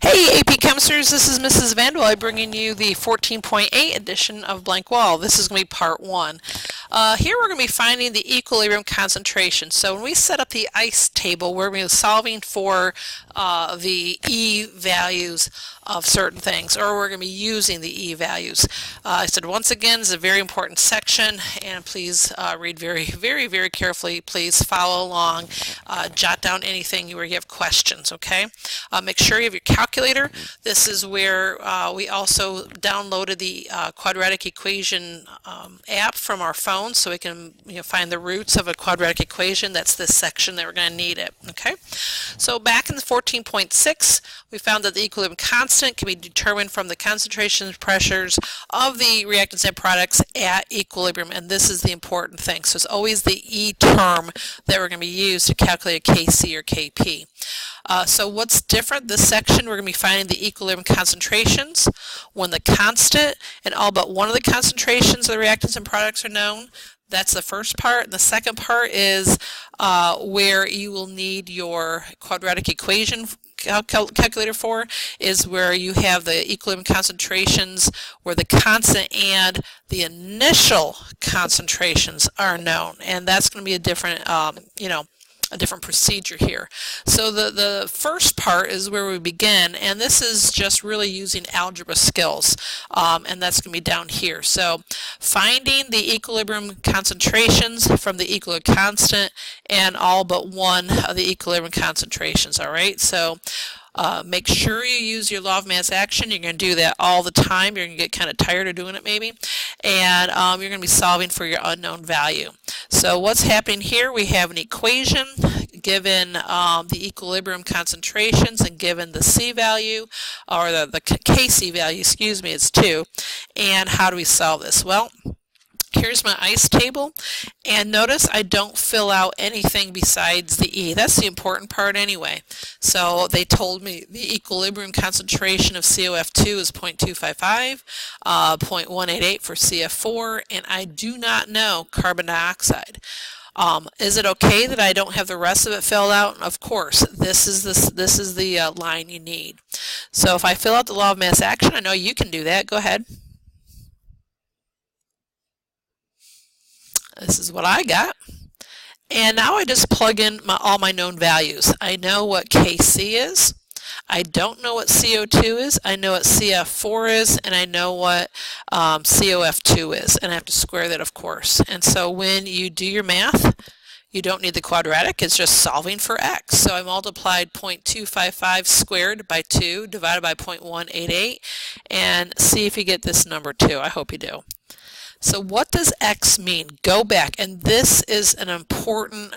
Hey AP Chemisters, this is Mrs. Vanderwall bringing you the 14.8 edition of Blankwalle. This is going to be part 1. Here we're going to be finding the equilibrium concentration. So when we set up the ICE table, we're going to be solving for the E values of certain things, or we're going to be using the E values. I said once again, it's a very important section, and please read very carefully. Please follow along, jot down anything where you have questions, okay? Make sure you have your calculator. This is where we also downloaded the quadratic equation app from our phone, so we can find the roots of a quadratic equation. That's this section that we're going to need it. Okay. So back in the 14.6, we found that the equilibrium constant can be determined from the concentrations pressures of the reactants and products at equilibrium, and this is the important thing. So it's always the E term that we're going to be used to calculate a Kc or Kp. So what's different this section, we're going to be finding the equilibrium concentrations when the constant and all but one of the concentrations of the reactants and products are known. That's the first part. And the second part is where you will need your quadratic equation calculator for, is where you have the equilibrium concentrations where the constant and the initial concentrations are known. And that's going to be a different, a different procedure here. So the first part is where we begin, and this is just really using algebra skills, and that's going to be down here. So finding the equilibrium concentrations from the equilibrium constant and all but one of the equilibrium concentrations. All right, so make sure you use your law of mass action. You're going to do that all the time. You're going to get kind of tired of doing it maybe. And you're going to be solving for your unknown value. So what's happening here, we have an equation given the equilibrium concentrations and given the C value, or the Kc value, excuse me, is 2. And how do we solve this? Well, here's my ICE table, and notice I don't fill out anything besides the E. That's the important part anyway. So they told me the equilibrium concentration of COF2 is 0.255, 0.188 for CF4, and I do not know carbon dioxide. Is it okay that I don't have the rest of it filled out? Of course, this is the line you need. So if I fill out the law of mass action, I know you can do that. Go ahead. This is what I got. And now I just plug in all my known values. I know what Kc is. I don't know what CO2 is. I know what CF4 is, and I know what COF2 is. And I have to square that, of course. And so when you do your math, you don't need the quadratic. It's just solving for x. So I multiplied 0.255 squared by 2 divided by 0.188, and see if you get this number too. I hope you do. So what does x mean? Go back, and this is an important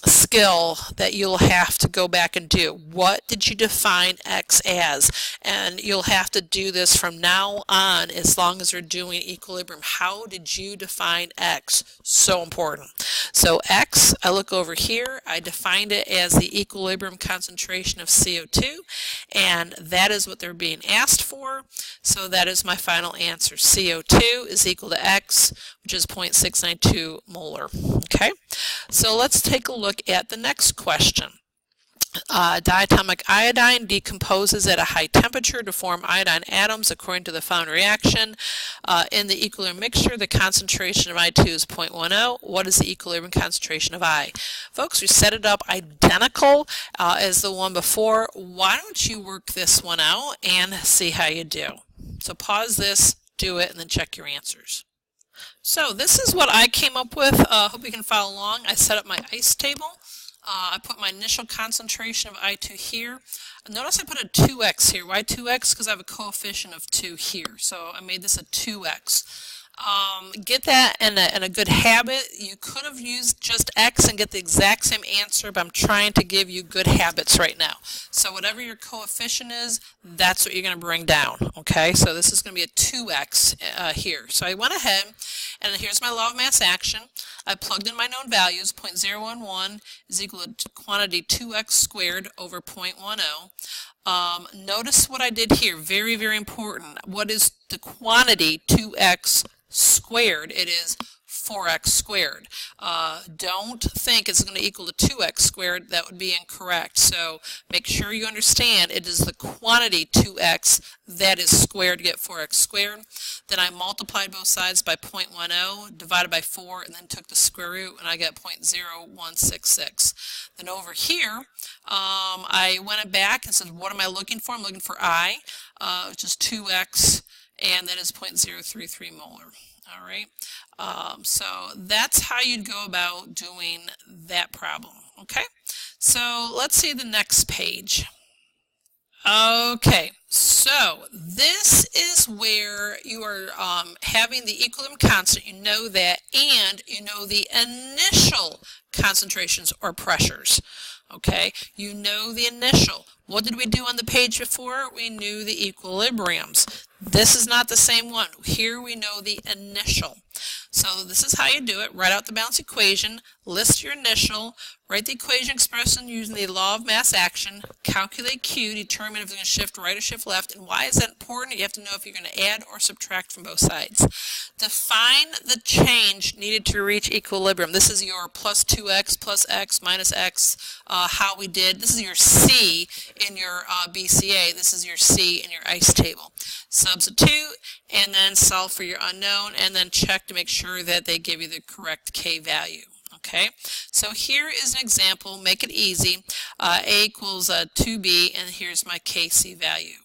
skill that you'll have to go back and do. What did you define x as? And you'll have to do this from now on as long as we're doing equilibrium. How did you define x? So important. So x, I look over here, I defined it as the equilibrium concentration of CO2, and that is what they're being asked for. So that is my final answer. CO2 is equal to x, which is 0.692 molar. Okay, so let's take a look at the next question. Diatomic iodine decomposes at a high temperature to form iodine atoms according to the following reaction. In the equilibrium mixture, the concentration of I2 is 0.10. What is the equilibrium concentration of I? Folks, we set it up identical as the one before. Why don't you work this one out and see how you do? So pause this, do it, and then check your answers. So this is what I came up with. Hope you can follow along. I set up my ICE table. I put my initial concentration of I2 here. Notice I put a 2x here. Why 2x? Because I have a coefficient of 2 here. So I made this a 2x. Get that in a good habit. You could have used just x and get the exact same answer, but I'm trying to give you good habits right now. So whatever your coefficient is, that's what you're going to bring down. Okay, so this is going to be a 2x here. So I went ahead, and here's my law of mass action. I plugged in my known values. 0.011 is equal to quantity 2x squared over 0.10. Notice what I did here. Very important. What is the quantity 2x squared? It is 4x squared. Don't think it's going to equal to 2x squared. That would be incorrect. So make sure you understand it is the quantity 2x that is squared to get 4x squared. Then I multiplied both sides by 0.10, divided by 4, and then took the square root, and I got 0.0166. Then over here, I went back and said, what am I looking for? I'm looking for I, which is 2x, and that is 0.033 molar. All right, so that's how you'd go about doing that problem. Okay, so let's see the next page. Okay, so this is where you are having the equilibrium constant, you know that, and you know the initial concentrations or pressures. Okay, you know the initial. What did we do on the page before? We knew the equilibriums. This is not the same one. Here we know the initial. So this is how you do it. Write out the balance equation, list your initial, write the equation expression using the law of mass action, calculate Q, determine if it's going to shift right or shift left, and why is that important? You have to know if you're going to add or subtract from both sides. Define the change needed to reach equilibrium. This is your plus 2x plus x minus x, how we did. This is your C in your BCA. This is your C in your ICE table. Substitute and then solve for your unknown and then check to make sure that they give you the correct K value. Okay, so here is an example. Make it easy. A equals 2b, and here's my Kc value.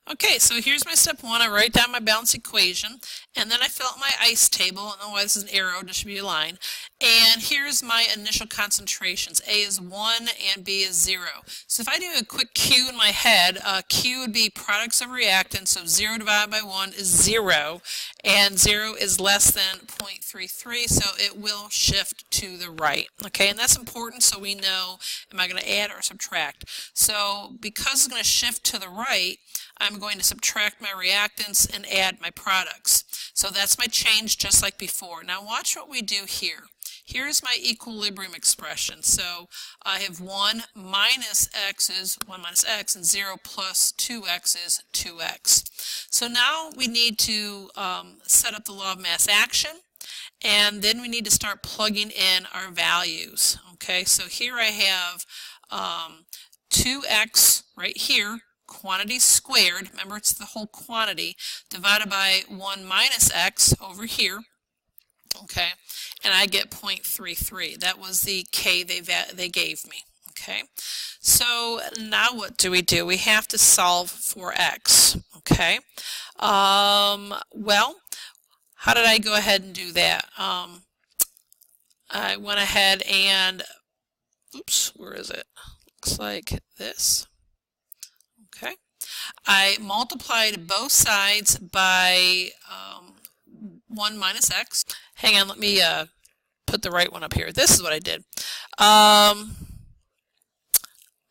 Okay, so here's my step one. I write down my balance equation, and then I fill out my ICE table. And why this is an arrow, this should be a line. And here's my initial concentrations. A is 1 and B is 0. So if I do a quick Q in my head, Q would be products of reactants, so 0 divided by 1 is 0, and 0 is less than 0.33, so it will shift to the right. Okay, and that's important so we know, am I going to add or subtract? So because it's going to shift to the right, I'm going to subtract my reactants and add my products. So that's my change just like before. Now watch what we do here. Here's my equilibrium expression. So I have 1 minus x is 1 minus x, and 0 plus 2x is 2x. So now we need to set up the law of mass action, and then we need to start plugging in our values. Okay, so here I have 2x right here, quantity squared, remember it's the whole quantity, divided by 1 minus x over here, okay, and I get 0.33. That was the K they gave me, okay. So now what do? We have to solve for x, okay. Well, how did I go ahead and do that? I went ahead and, oops, where is it? Looks like this. Okay, I multiplied both sides by 1 minus x. Hang on, let me put the right one up here. This is what I did.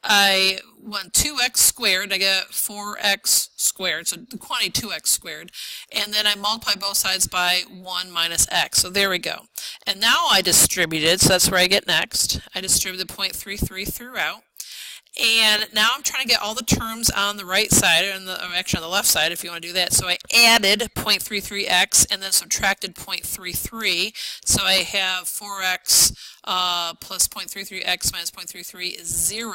I went 2x squared, I got 4x squared, so the quantity 2x squared, and then I multiply both sides by 1 minus x. So there we go. And now I distributed, so that's where I get next. I distributed 0.33 throughout. And now I'm trying to get all the terms on the right side, or actually on the left side if you want to do that. So I added 0.33x and then subtracted 0.33. So I have 4x plus 0.33x minus 0.33 is 0.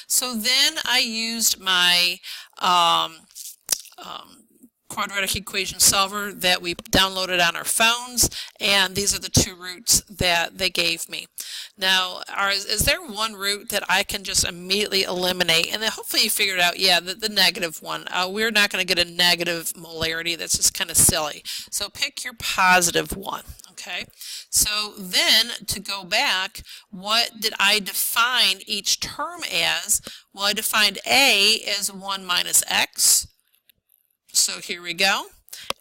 So then I used my quadratic equation solver that we downloaded on our phones, and these are the two roots that they gave me. Now, is there one root that I can just immediately eliminate? And then hopefully you figured out, yeah, the negative one. We're not going to get a negative molarity. That's just kind of silly. So pick your positive one. Okay, so then to go back, what did I define each term as? Well, I defined A as 1 minus x. So here we go.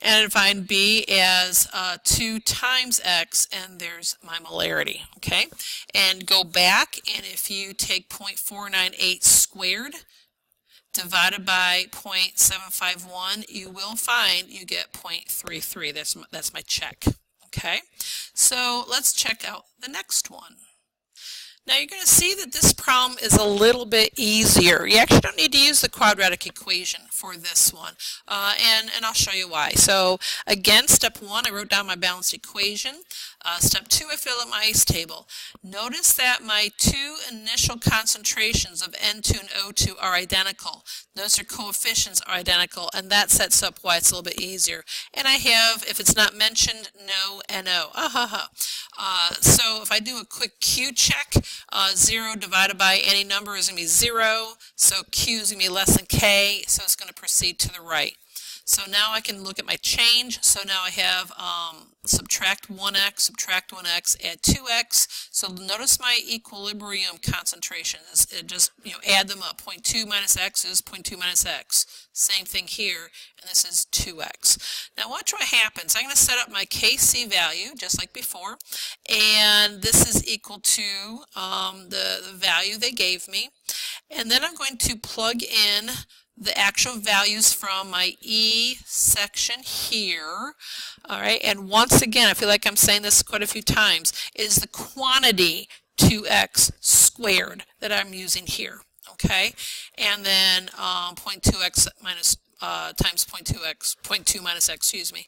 And I defined B as 2 times x, and there's my molarity. Okay, and go back, and if you take 0.498 squared divided by 0.751, you will find you get 0.33. That's my check. Okay, so let's check out the next one. Now you're going to see that this problem is a little bit easier. You actually don't need to use the quadratic equation for this one, and I'll show you why. So again, step one, I wrote down my balanced equation. Step two, I fill out my ice table. Notice that my two initial concentrations of N2 and O2 are identical. Notice their coefficients are identical, and that sets up why it's a little bit easier. And I have, if it's not mentioned, no NO. So if I do a quick Q check, 0 divided by any number is going to be 0, so Q is going to be less than K, so it's going to proceed to the right. So now I can look at my change. So now I have subtract 1x, add 2x. So notice my equilibrium concentrations. It just, add them up. 0.2 minus x is 0.2 minus x. Same thing here, and this is 2x. Now watch what happens. I'm going to set up my Kc value, just like before, and this is equal to the value they gave me. And then I'm going to plug in the actual values from my E section here. All right, and once again, I feel like I'm saying this quite a few times, it is the quantity 2x squared that I'm using here. Okay, and then 0.2x minus times 0.2 minus x, excuse me.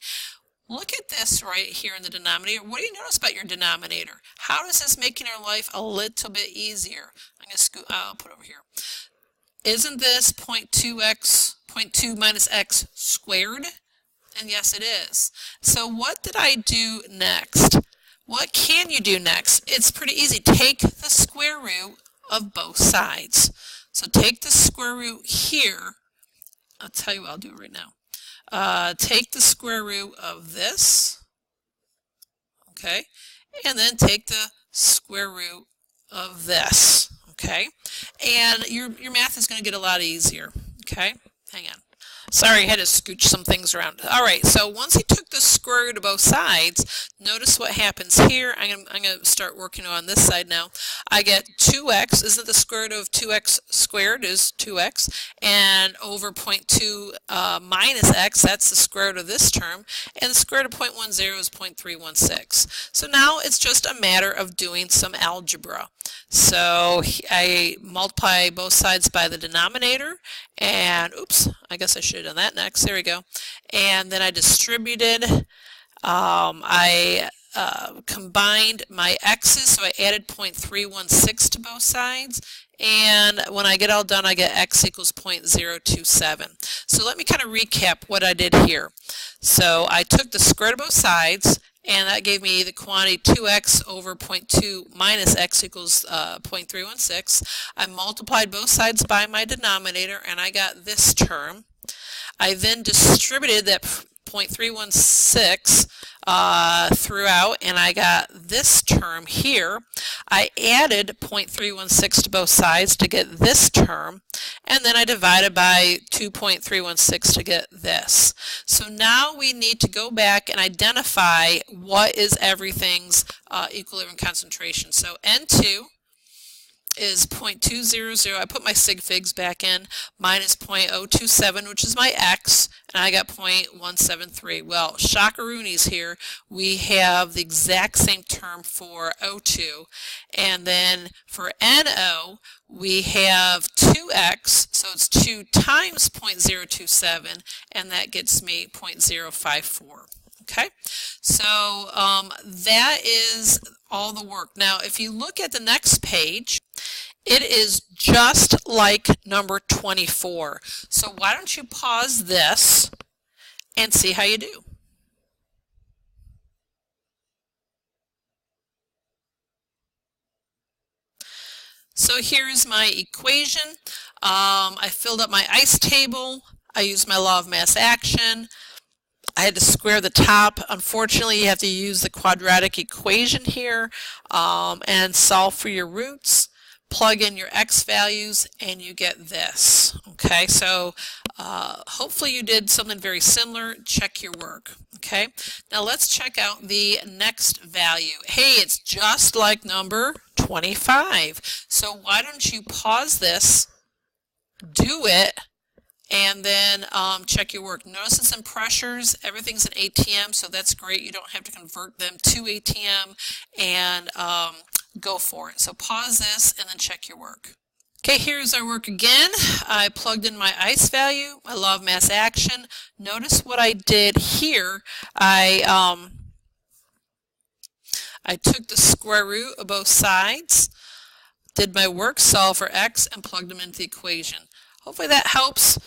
Look at this right here in the denominator. What do you notice about your denominator? How is this making our life a little bit easier? I'm going to scoot, I'll put it over here. Isn't this 0.2 minus x squared? And yes, it is. So what did I do next? What can you do next? It's pretty easy. Take the square root of both sides. So take the square root here. I'll tell you what I'll do right now. Take the square root of this, okay, and then take the square root of this, okay, and your math is going to get a lot easier, okay. Hang on. Sorry, I had to scooch some things around. All right, so once he took the square root of both sides, notice what happens here. I'm going to start working on this side now. I get 2x. Isn't the square root of 2x squared is 2x? And over 0.2 minus x, that's the square root of this term. And the square root of 0.10 is 0.316. So now it's just a matter of doing some algebra. So I multiply both sides by the denominator, and oops, I guess I should have done that next. There we go. And then I distributed. I combined my x's, so I added 0.316 to both sides. And when I get all done, I get x equals 0.027. So let me kind of recap what I did here. So I took the square root of both sides, and that gave me the quantity 2x over 0.2 minus x equals 0.316. I multiplied both sides by my denominator, and I got this term. I then distributed that 0.316 throughout, and I got this term here. I added 0.316 to both sides to get this term, and then I divided by 2.316 to get this. So now we need to go back and identify what is everything's equilibrium concentration. So N2 is 0.200, I put my sig figs back in, minus 0.027, which is my x, and I got 0.173. Well, shockaroonies here, we have the exact same term for O2, and then for NO, we have 2x, so it's 2 times 0.027, and that gets me 0.054. Okay, so that is all the work. Now, if you look at the next page, it is just like number 24. So why don't you pause this and see how you do. So here's my equation. I filled up my ice table. I used my law of mass action. I had to square the top. Unfortunately, you have to use the quadratic equation here and solve for your roots. Plug in your x values, and you get this. Okay, so hopefully you did something very similar. Check your work. Okay, now let's check out the next value. Hey, it's just like number 25. So why don't you pause this, do it, and then check your work. Notice it's in pressures. Everything's in ATM, so that's great. You don't have to convert them to ATM. And go for it. So pause this and then check your work. Okay, here's our work again. I plugged in my ice value, my law of mass action. Notice what I did here. I took the square root of both sides, did my work, solve for x, and plugged them into the equation. Hopefully that helps.